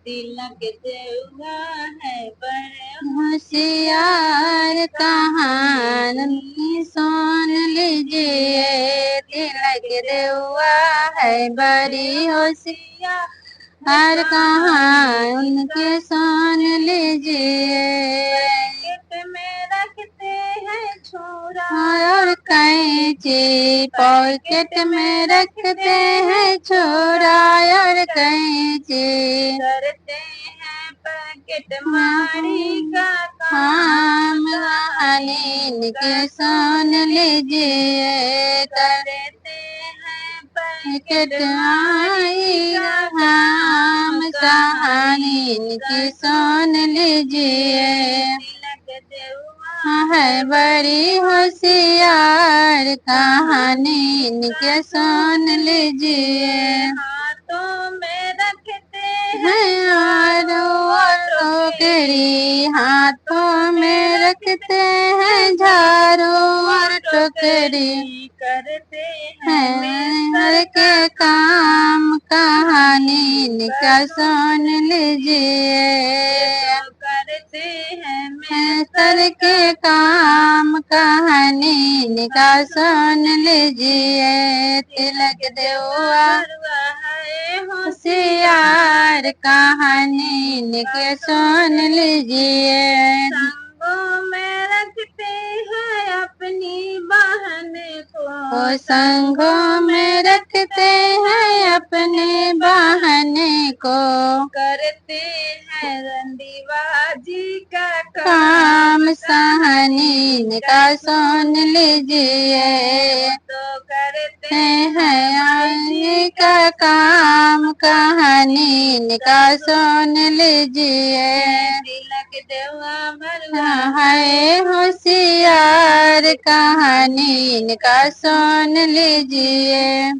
तिलक देउआ है बड़े होशियार कहानी सुन लीजिए। तिलक देउआ है बड़ी होशियार, हर कहानी उनके सुन लीजिए। पैकेट में रखते हैं छोरा और कैंची पॉकेट में रखते हैं छोरा और कैंची। करते हैं पैकेट मारी का काम कहानी के सुन लीजिए। करते हैं पैकेट पैकेट मारी हम कहानी की सुन लीजिए। तिलक देउआ है बड़ी होशियार कहानी के सुन लीजिए। हाथों में रखते हैं और टोकरी, हाथों में रखते हैं झाड़ू और टोकरी। करते हैं हर के काम कहानी का सुन लीजिए। करते हैं मिस्टर के काम कहानी का सुन लीजिए। तिलक देउआ है होशियार कहानी के सुन लीजिए। संगों में रखते हैं अपनी बहन को संगों में रखते हैं अपने बहन को। करते हैं रंडीबाजी का काम सहनी का सुन लीजिए। तो करते हैं आने का काम कहानी का सुन लीजिए। तिलक देउआ भरुआ है होशियार कहानी का सुन लीजिए।